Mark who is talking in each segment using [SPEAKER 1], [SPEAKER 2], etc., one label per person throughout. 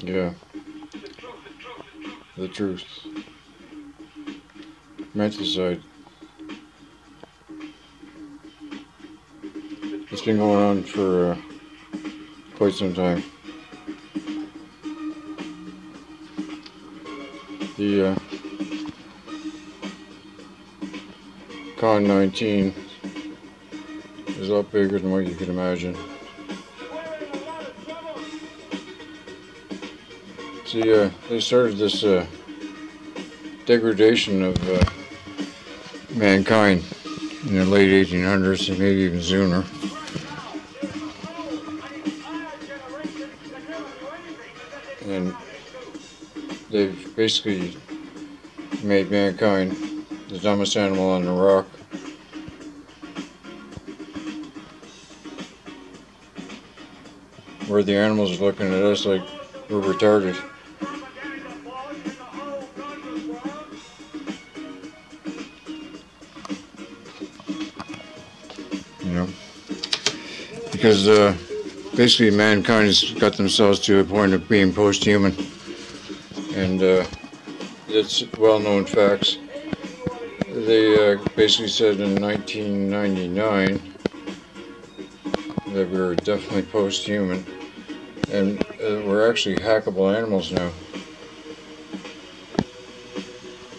[SPEAKER 1] Yeah, the truth. Menticide. It's been going on for quite some time. The Con 19 is a lot bigger than what you could imagine. See, they started this degradation of mankind in the late 1800s and maybe even sooner. And they've basically made mankind the dumbest animal on the rock. Where the animals are looking at us like we're retarded. You know? Because basically mankind has got themselves to a point of being post-human. And it's well-known facts. They basically said in 1999 that we were definitely post-human. And we're actually hackable animals now.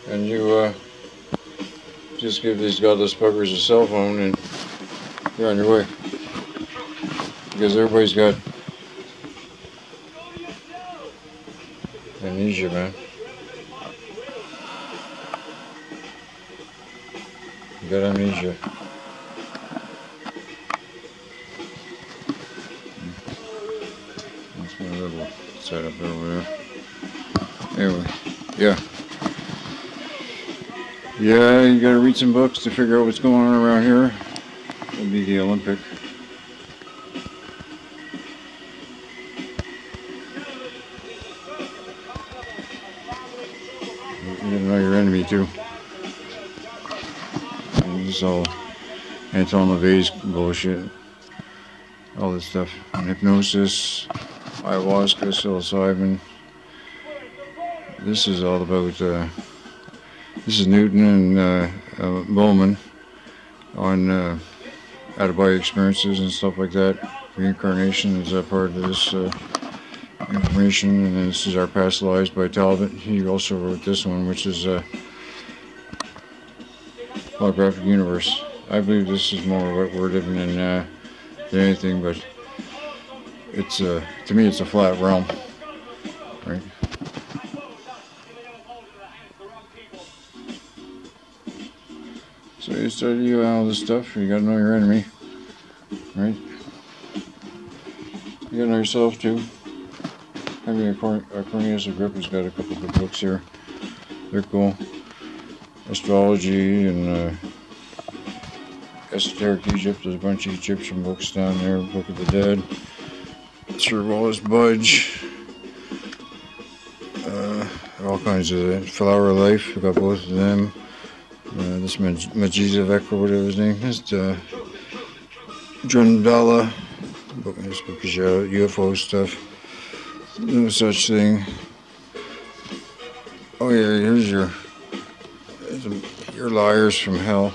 [SPEAKER 1] And you just give these godless buggers a cell phone and you're on your way. Because everybody's got amnesia, man. You got amnesia. That's my little setup over there. Anyway, yeah. Yeah, you gotta read some books to figure out what's going on around here. It'll be the Olympic. You gotta know your enemy too. And this is all Anton LaVey's bullshit. All this stuff. And hypnosis, ayahuasca, psilocybin. This is all about, this is Newton and Bowman on out-of-body experiences and stuff like that. Reincarnation is a part of this information, and then this is Our Past Lives by Talbot. He also wrote this one, which is Holographic Universe. I believe this is more what we're living in than anything, but it's to me it's a flat realm, right? So you study all this stuff, you gotta know your enemy, right? You gotta know yourself too. Having a Cornelius Agrippa's got a couple good books here. They're cool. Astrology and Esoteric Egypt. There's a bunch of Egyptian books down there. Book of the Dead. Sir Wallace Budge. All kinds of Flower of Life. We got both of them. This Majizevek or whatever his name is. Drundala. This book is UFO stuff. No such thing. Oh yeah, here's your liars from hell.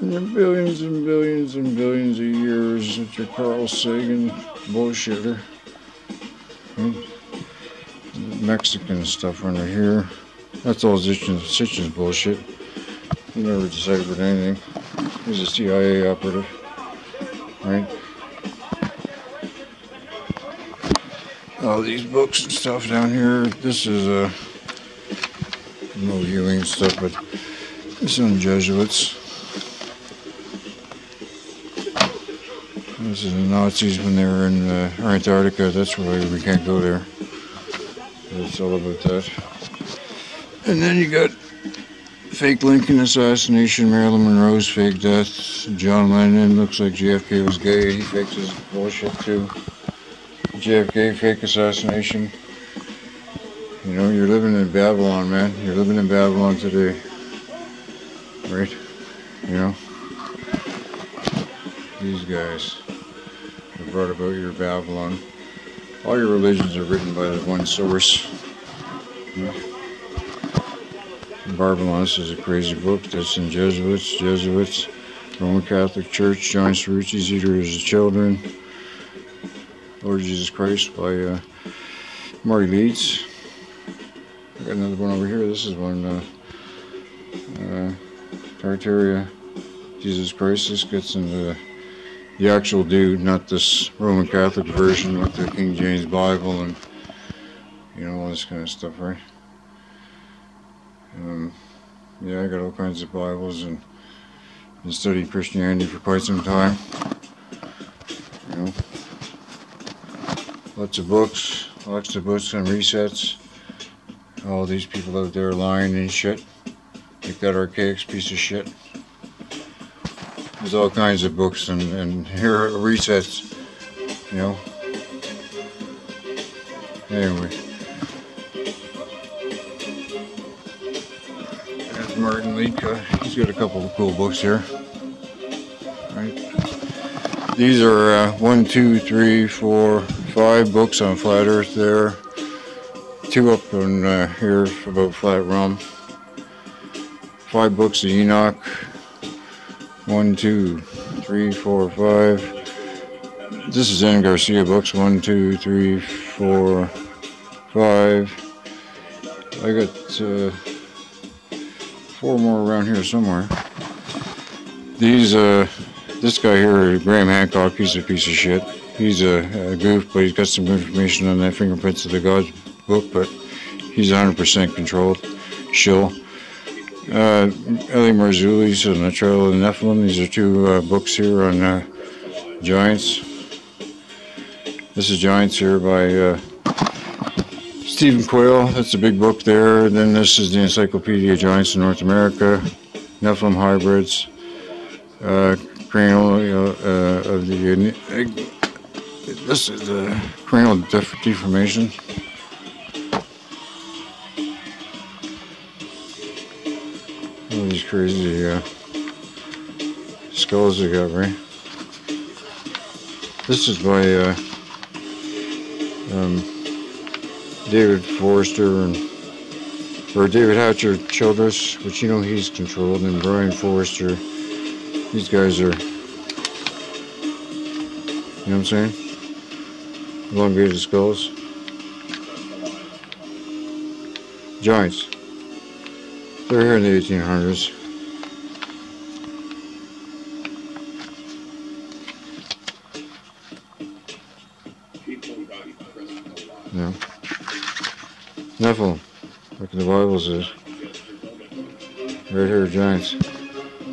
[SPEAKER 1] And your billions and billions and billions of years with your Carl Sagan bullshitter. Mexican stuff under here. That's all Sitchin's bullshit. He never deciphered anything. He's a CIA operative, right? All these books and stuff down here. This is no viewing stuff, but this is on Jesuits. This is the Nazis when they were in Antarctica. That's why we can't go there. It's all about that. And then you got fake Lincoln assassination, Marilyn Monroe's fake death, John Lennon. Looks like JFK was gay. He faked his bullshit too. JFK fake assassination. You know, you're living in Babylon, man. You're living in Babylon today. Right? You know? These guys have brought about your Babylon. All your religions are written by the one source. Babylon, this is a crazy book. That's in Jesuits, Roman Catholic Church, John Cerrucci's Eaters of Children, Lord Jesus Christ by Marty Leeds. I got another one over here. This is one, Tartaria, Jesus Christ. This gets into the actual dude, not this Roman Catholic version with the King James Bible and, you know, all this kind of stuff, right? Yeah, I got all kinds of Bibles and been studying Christianity for quite some time. You know, lots of books on resets. All these people out there lying and shit, like that archaic piece of shit. There's all kinds of books and here are resets, you know. Anyway. There's Martin Leake. He's got a couple of cool books here. Right. These are 1, 2, 3, 4, 5 books on flat Earth there. 2 up on here about flat rum. 5 books of Enoch. 1, 2, 3, 4, 5. This is N. Garcia books. 1, 2, 3, 4, 5. I got 4 more around here somewhere. These, this guy here, Graham Hancock, he's a piece of shit. He's a goof, but he's got some good information on that Fingerprints of the Gods book, but he's 100% controlled. Shill. Eli Marzulli's on the Trail of the Nephilim. These are 2 books here on Giants. This is Giants here by Stephen Quayle. That's a big book there. And then this is the Encyclopedia of Giants in North America. Nephilim hybrids. Cranial of the... this is the cranial deformation. All these crazy skulls they got, right? This is by David Forrester or David Hatcher Childress, which you know he's controlled, and Brian Forrester. These guys are, you know what I'm saying? Elongated skulls. Giants. They're here in the 1800s. Yeah. Nephilim, like the Bible says. Right here, giants.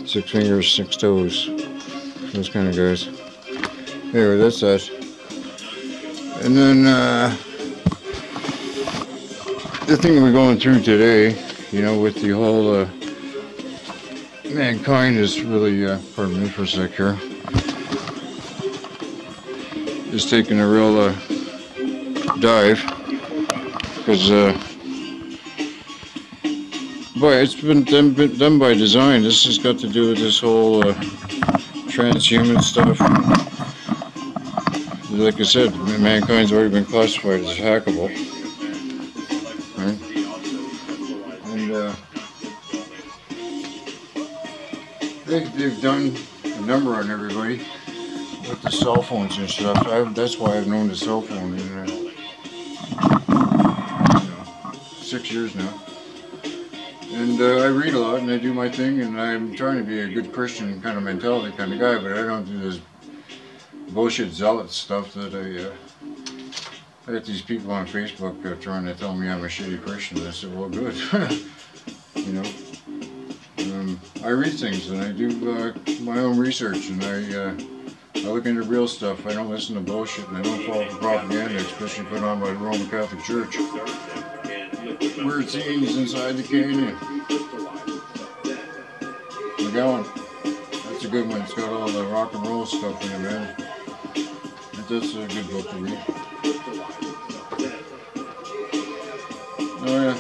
[SPEAKER 1] 6 fingers, 6 toes. Those kind of guys. Anyway, that's that. And then, the thing we're going through today, you know, with the whole, mankind is really, pardon me for a sec here, is taking a real, dive, because, boy, it's been done by design. This has got to do with this whole, transhuman stuff. Like I said, mankind's already been classified as hackable. Right? And they've done a number on everybody with the cell phones and stuff. That's why I've known the cell phone in 6 years now. And I read a lot and I do my thing, and I'm trying to be a good Christian kind of mentality kind of guy, but I don't do this bullshit zealot stuff that I got these people on Facebook trying to tell me I'm a shitty Christian. I said, well, good. You know, I read things and I do my own research, and I look into real stuff. I don't listen to bullshit, and I don't fall for propaganda, especially put on by the Roman Catholic Church. Weird scenes inside the canyon. McGowan. That's a good one. It's got all the rock and roll stuff in it, man. That's a good book to read. Oh yeah.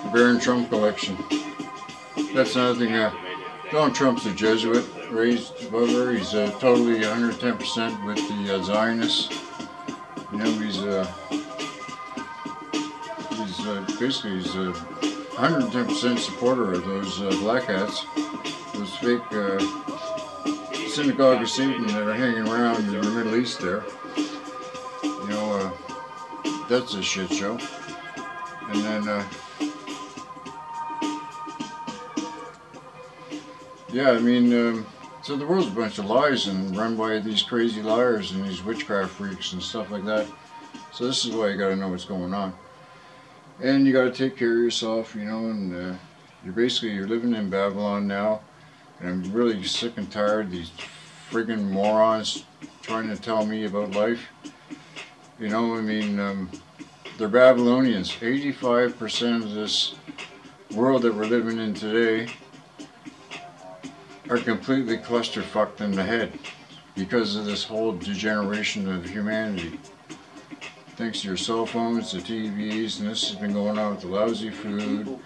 [SPEAKER 1] The Baron Trump collection. That's another thing. Donald Trump's a Jesuit, raised above her. He's totally 110% with the Zionists. now he's basically he's a 110% supporter of those black hats, those fake synagogue of Satan that are hanging around in the Middle East there. You know, that's a shit show. And then, yeah, I mean, so the world's a bunch of lies and run by these crazy liars and these witchcraft freaks and stuff like that. So this is why you gotta know what's going on. And you gotta take care of yourself, you know, and you're living in Babylon now. And I'm really sick and tired of these friggin' morons trying to tell me about life. You know, I mean, they're Babylonians. 85% of this world that we're living in today are completely clusterfucked in the head because of this whole degeneration of humanity. Thanks to your cell phones, the TVs, and this has been going on with the lousy food.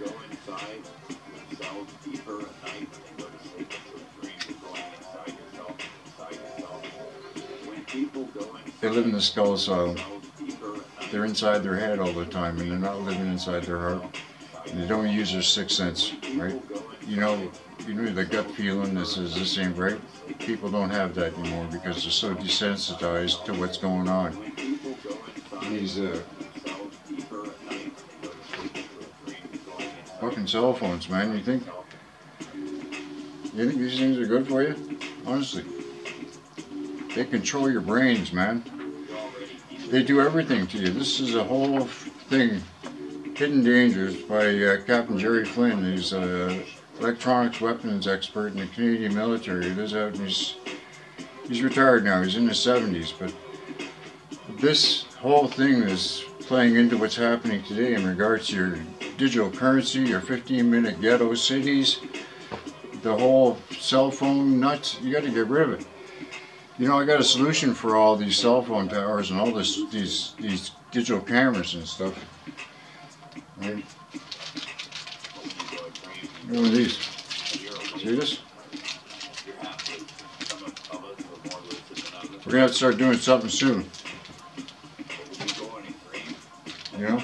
[SPEAKER 1] They live in the skull asylum. They're inside their head all the time, and they're not living inside their heart. And they don't use their sixth sense, right? You know the gut feeling that says this ain't right. People don't have that anymore because they're so desensitized to what's going on. These fucking cell phones, man. You think these things are good for you? Honestly, they control your brains, man. They do everything to you. This is a whole thing, Hidden Dangers by Captain Jerry Flynn. He's an electronics weapons expert in the Canadian military. He lives out and he's retired now. He's in his 70s, but this whole thing is playing into what's happening today in regards to your digital currency, your 15-minute ghetto cities, the whole cell phone nuts. You got to get rid of it. You know, I got a solution for all these cell phone towers and all these digital cameras and stuff. Right? One of these. See this? We're gonna have to start doing something soon. You know?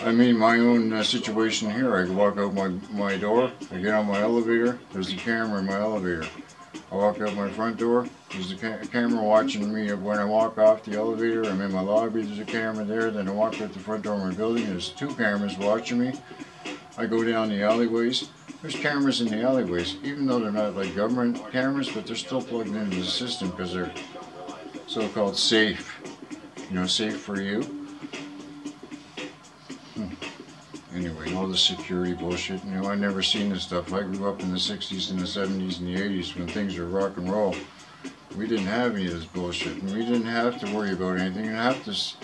[SPEAKER 1] I mean, my own situation here. I walk out my door, I get on my elevator, there's a camera in my elevator. I walk out my front door, there's a camera watching me when I walk off the elevator. I'm in my lobby, there's a camera there. Then I walk out the front door of my building, there's 2 cameras watching me. I go down the alleyways, there's cameras in the alleyways, even though they're not like government cameras, but they're still plugged into the system because they're so-called safe. You know, safe for you. Anyway, all the security bullshit, you know, I never seen this stuff. I grew up in the 60s and the 70s and the 80s when things were rock and roll. We didn't have any of this bullshit, and we didn't have to worry about anything. And half this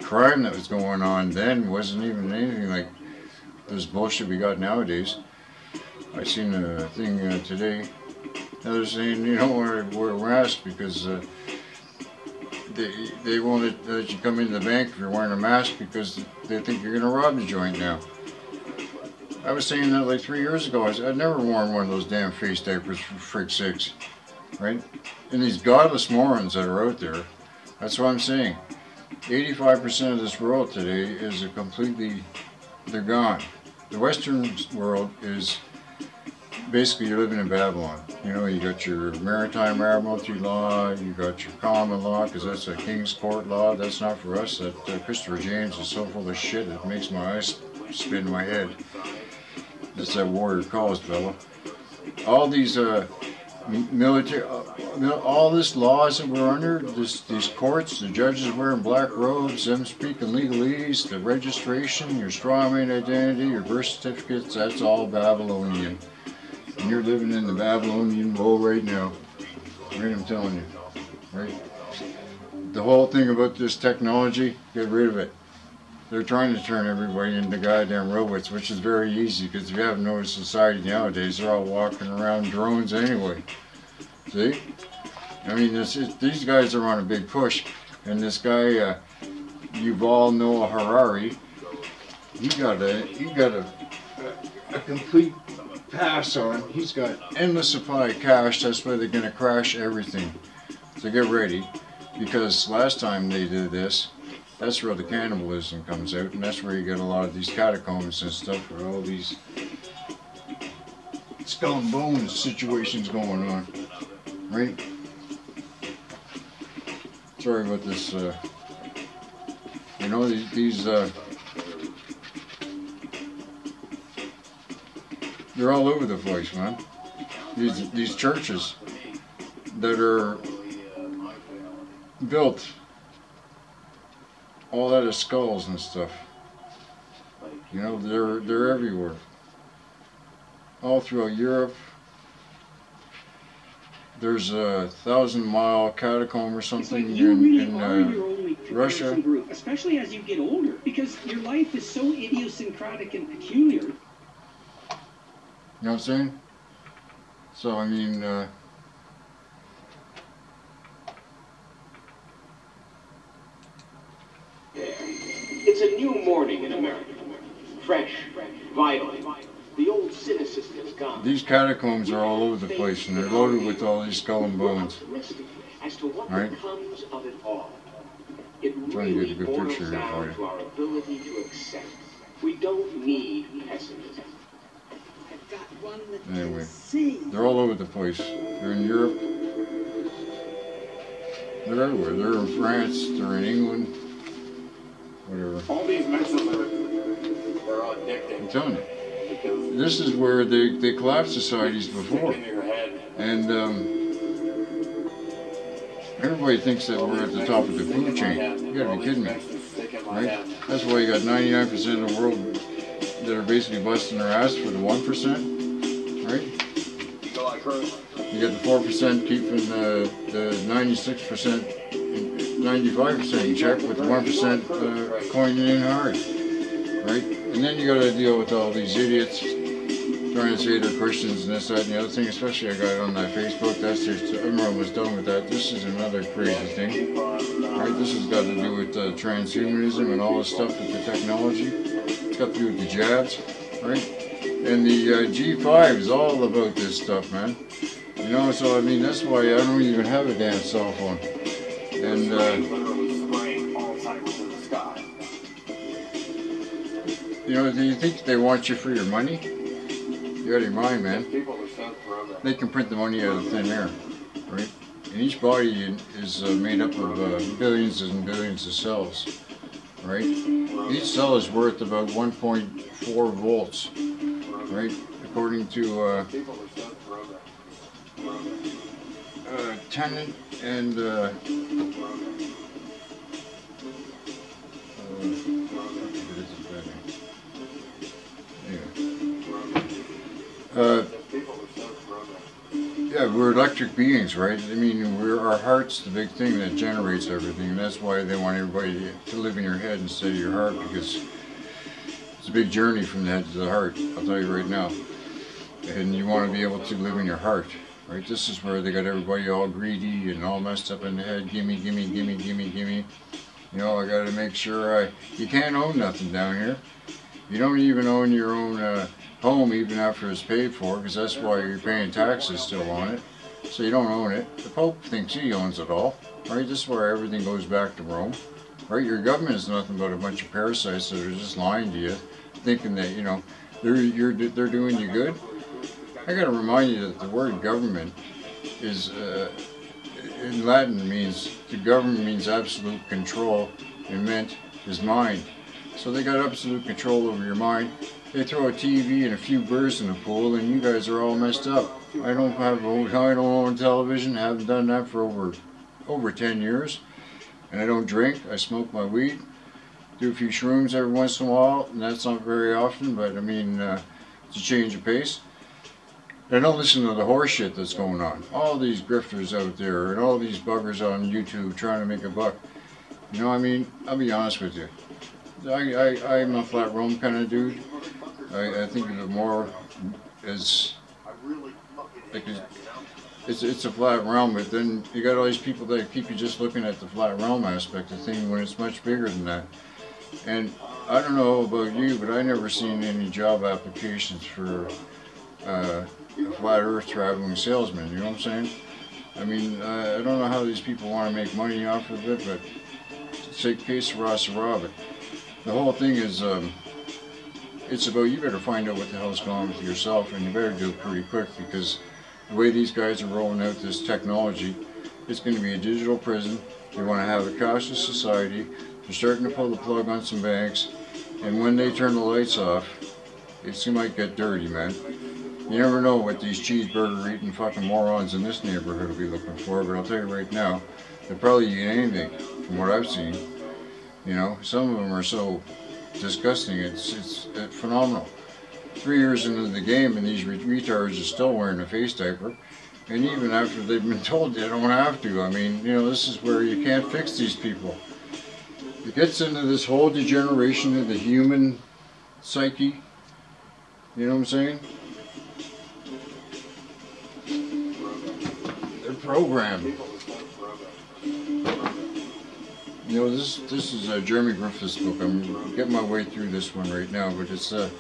[SPEAKER 1] crime that was going on then wasn't even anything like this bullshit we got nowadays. I seen a thing today. Now they're saying you don't want to wear a mask because they won't let you come into the bank if you're wearing a mask because they think you're going to rob the joint now. I was saying that like 3 years ago. I'd never worn one of those damn face diapers for frick's sakes, right? And these godless morons that are out there, that's what I'm saying. 85% of this world today is they're gone. The Western world is basically you're living in Babylon. You know, you got your maritime admiralty law, you got your common law, because that's a king's court law. That's not for us. That Christopher James is so full of shit it makes my eyes spin my head. That's that warrior cause, fella. All these military, all this laws that we're under, these courts, the judges wearing black robes, them speaking legalese, the registration, your strawman identity, your birth certificates, that's all Babylonian. And you're living in the Babylonian woe right now. Right, I'm telling you. Right? The whole thing about this technology, get rid of it. They're trying to turn everybody into goddamn robots, which is very easy because if you haven't noticed society nowadays, they're all walking around drones anyway. See? I mean, these guys are on a big push. And this guy, Yuval Noah Harari, he got a complete pass on. He's got endless supply of cash. That's why they're going to crash everything. So get ready. because last time they did this, that's where the cannibalism comes out, and that's where you get a lot of these catacombs and stuff, where all these skull and bones situations going on, right? Sorry about this, you know, these they're all over the place, man. These churches that are built all out of skulls and stuff. You know, they're everywhere. All throughout Europe. There's a 1,000-mile catacomb or something in Russia.
[SPEAKER 2] Group, especially as you get older, because your life is so idiosyncratic and peculiar.
[SPEAKER 1] You know what I'm saying? So, I mean,
[SPEAKER 3] it's a new morning in America. Fresh, vital. The old cynicism is gone.
[SPEAKER 1] These catacombs are all over the place, and they're loaded with all these skull and bones.
[SPEAKER 3] As to what
[SPEAKER 1] right?
[SPEAKER 3] becomes of it all. It
[SPEAKER 1] I'm trying to
[SPEAKER 3] really
[SPEAKER 1] get a good
[SPEAKER 3] boils
[SPEAKER 1] picture here
[SPEAKER 3] down
[SPEAKER 1] for you.
[SPEAKER 3] to our ability to accept. We don't need pessimism.
[SPEAKER 2] I've got one that
[SPEAKER 1] Anyway,
[SPEAKER 2] can see.
[SPEAKER 1] they're all over the place. They're in Europe. They're everywhere. They're in France. They're in England. Whatever.
[SPEAKER 3] All these mental are addicting.
[SPEAKER 1] I'm telling you. This is where they collapsed societies before. And everybody thinks that we're at the top of the food chain. You gotta be kidding me. Right? That's why you got 99% of the world that are basically busting their ass for the 1%. Right? You got the 4% keeping the 96%, 95% in check, with the 1% coining in hard. Right? And then you got to deal with all these idiots trying to say they're Christians and this, that, and the other thing. Especially I got it on that Facebook. That's just, I'm almost done with that. This is another crazy thing. Right? This has got to do with transhumanism and all this stuff with the technology. It's got to do with the jabs, right? And the G5 is all about this stuff, man. You know, so I mean, that's why I don't even have a damn cell phone. And you know, do you think they want you for your money? You out of your mind, man. They can print the money out of thin air, right? And each body is made up of billions and billions of cells, right? Each cell is worth about 1.4 volts, right? According to Tennant and yeah, we're electric beings, right? I mean, our heart's the big thing that generates everything, and that's why they want everybody to live in your head instead of your heart, because it's a big journey from the head to the heart, I'll tell you right now. And you want to be able to live in your heart, right? This is where they got everybody all greedy and all messed up in the head. Gimme, gimme, gimme, gimme, gimme. You know, I got to make sure you can't own nothing down here. You don't even own your own home even after it's paid for, because that's why you're paying taxes still on it. So you don't own it. The Pope thinks he owns it all, right? This is where everything goes back to Rome, right? Your government is nothing but a bunch of parasites that are just lying to you, thinking that, you know, they're doing you good. I got to remind you that the word government is in Latin means, to govern means absolute control, and meant is mind. So they got absolute control over your mind. They throw a TV and a few birds in the pool, and you guys are all messed up. I don't own television. I haven't done that for over 10 years, and I don't drink. I smoke my weed, do a few shrooms every once in a while, and that's not very often. But I mean, it's a change of pace. I don't listen to the horse shit that's going on. All these grifters out there, and all these buggers on YouTube trying to make a buck. You know, I mean, I'll be honest with you. I'm a flat Rome kind of dude. I think of it more as like it's a flat realm, but then you got all these people that keep you just looking at the flat realm aspect of things when it's much bigger than that. And I don't know about you, but I never seen any job applications for a flat earth traveling salesman, you know what I'm saying? I mean, I don't know how these people want to make money off of it, but say case Sarah, but the whole thing is, it's about you better find out what the hell's going on with yourself, and you better do it pretty quick, because the way these guys are rolling out this technology, it's going to be a digital prison. They want to have a cashless society. They're starting to pull the plug on some banks, and when they turn the lights off, it might get dirty, man. You never know what these cheeseburger eating fucking morons in this neighborhood will be looking for, but I'll tell you right now, they'll probably eat anything, from what I've seen. You know, some of them are so disgusting, it's phenomenal. 3 years into the game and these retards are still wearing a face diaper, and even after they've been told they don't have to. I mean, you know, this is where you can't fix these people. It gets into this whole degeneration of the human psyche, you know what I'm saying? They're programmed. You know, this is Jeremy Griffith's book. I'm getting my way through this one right now, but it's the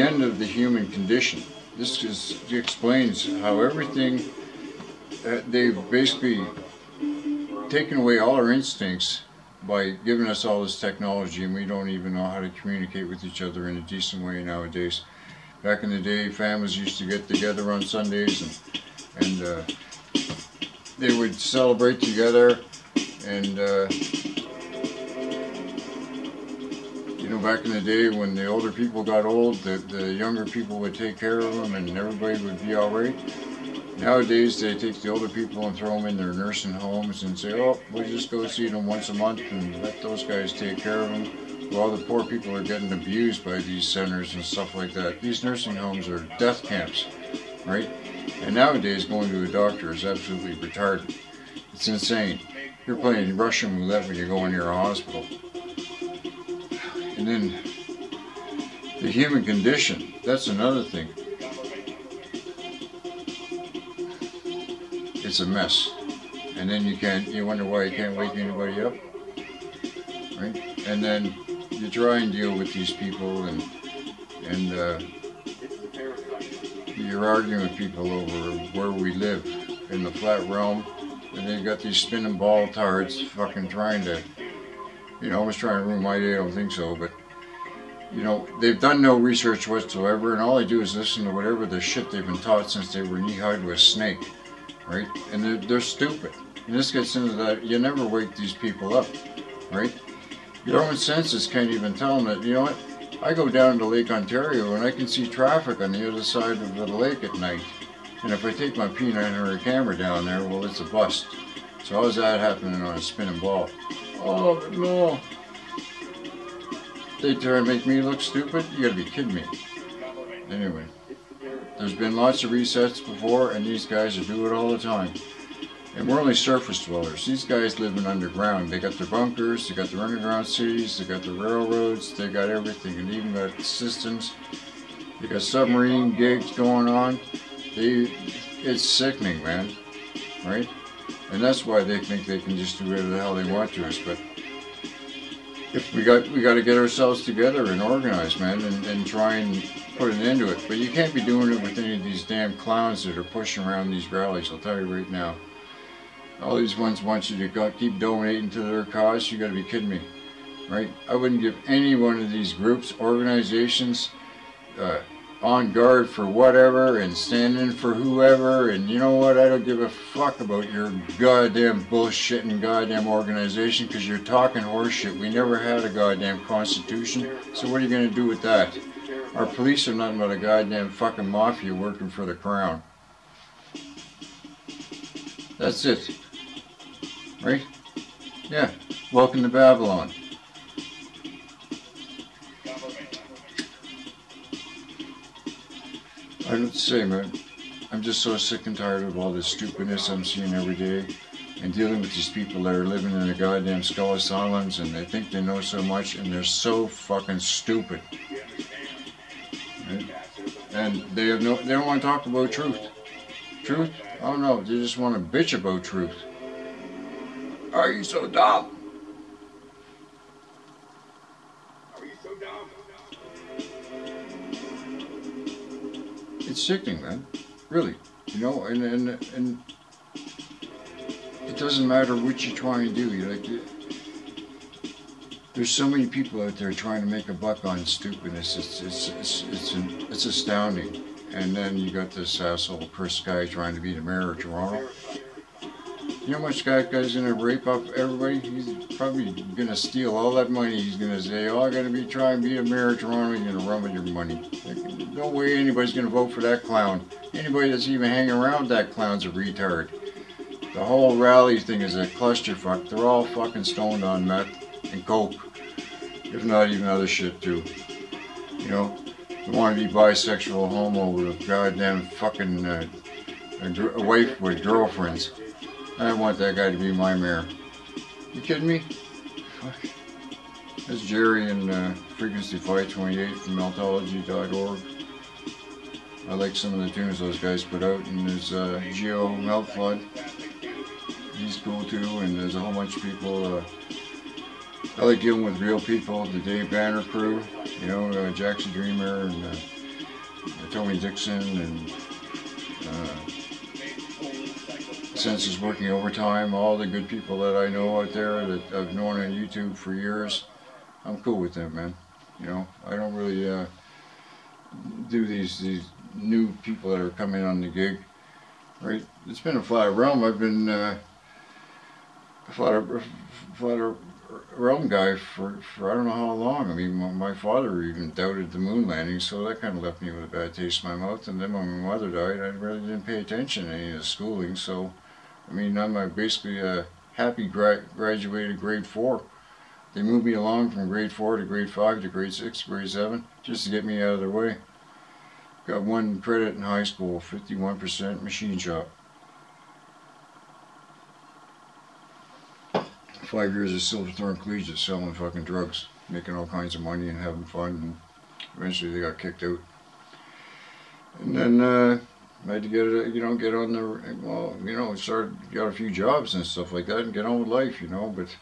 [SPEAKER 1] end of the human condition. This explains how everything, they've basically taken away all our instincts by giving us all this technology, and we don't even know how to communicate with each other in a decent way nowadays. Back in the day, families used to get together on Sundays, and they would celebrate together. And you know, back in the day when the older people got old, the younger people would take care of them and everybody would be alright. Nowadays they take the older people and throw them in their nursing homes and say, oh, we'll just go see them once a month and let those guys take care of them. While the poor people are getting abused by these centers and stuff like that. These nursing homes are death camps, right? And nowadays going to a doctor is absolutely retarded. It's insane. You're playing Russian roulette when you go into your hospital. And then the human condition, that's another thing. It's a mess. And then you wonder why you can't wake anybody up, right? And then you try and deal with these people, and you're arguing with people over where we live in the flat realm. And then you got these spinning ball tards fucking trying to, you know, almost trying to ruin my day. I don't think so, but, you know, they've done no research whatsoever, and all they do is listen to whatever the shit they've been taught since they were knee-high to a snake, right? And they're stupid. And this gets into that, you never wake these people up, right? Your own senses can't even tell them that, you know what, I go down to Lake Ontario and I can see traffic on the other side of the lake at night. And if I take my P900 camera down there, well, it's a bust. So how's that happening on a spinning ball? Oh, no. They try to make me look stupid? You gotta be kidding me. Anyway, there's been lots of resets before, and these guys do it all the time. And we're only surface dwellers. These guys living underground. They got their bunkers, they got their underground cities, they got the railroads, they got everything, and even got systems. They got submarine gigs going on. It's sickening, man, right? And that's why they think they can just do whatever the hell they want to us. But if we got to get ourselves together and organize, man, and try and put an end to it. But you can't be doing it with any of these damn clowns that are pushing around these rallies. I'll tell you right now. All these ones want you to keep donating to their cause. You got to be kidding me, right? I wouldn't give any one of these groups, organizations, on guard for whatever and standing for whoever, and you know what, I don't give a fuck about your goddamn bullshitting goddamn organization, because you're talking horseshit. We never had a goddamn constitution, so what are you going to do with that? Our police are nothing but a goddamn fucking mafia working for the crown. That's it. Right? Yeah. Welcome to Babylon. I don't say, man. I'm just so sick and tired of all this stupidness I'm seeing every day, and dealing with these people that are living in the goddamn skull asylums, and they think they know so much, and they're so fucking stupid. Right? And they don't want to talk about truth. Truth? Oh no, they just want to bitch about truth. Are you so dumb? Are you so dumb? It's sickening, man. Really. You know, and doesn't matter what you're trying to do. There's so many people out there trying to make a buck on stupidness. It's astounding. And then you got this asshole Chris guy trying to be the mayor of Toronto. You know how much that guy's gonna rape up everybody? He's probably gonna steal all that money. He's gonna say, "Oh, I gotta be trying to be a mayor of Toronto." You're gonna run with your money. Like, no way anybody's gonna vote for that clown. Anybody that's even hanging around that clown's a retard. The whole rally thing is a clusterfuck. They're all fucking stoned on meth and coke, if not even other shit too. You know, they want to be bisexual, homo with a goddamn fucking a wife with girlfriends. I want that guy to be my mayor. You kidding me? Fuck. That's Jerry and Frequency 528 from meltology.org. I like some of the tunes those guys put out, and there's Geo Meltflood. He's cool too, and there's a whole bunch of people. I like dealing with real people, the Dave Banner crew, you know, Jackson Dreamer and Tony Dixon and Census Working Overtime, all the good people that I know out there that I've known on YouTube for years. I'm cool with them, man. You know, I don't really do these new people that are coming on the gig. Right? It's been a flat realm. I've been a flat realm guy for I don't know how long. I mean, my father even doubted the moon landing, so that kind of left me with a bad taste in my mouth. And then when my mother died, I really didn't pay attention to any of the schooling. So, I mean, I'm basically a happy graduated grade 4. They moved me along from grade 4 to grade 5 to grade 6, grade 7, just to get me out of their way. Got 1 credit in high school, 51% machine shop. 5 years of Silverthorne Collegiate selling fucking drugs, making all kinds of money and having fun, and eventually they got kicked out. And then I had to get on the, well, you know, got a few jobs and stuff like that and get on with life, you know, but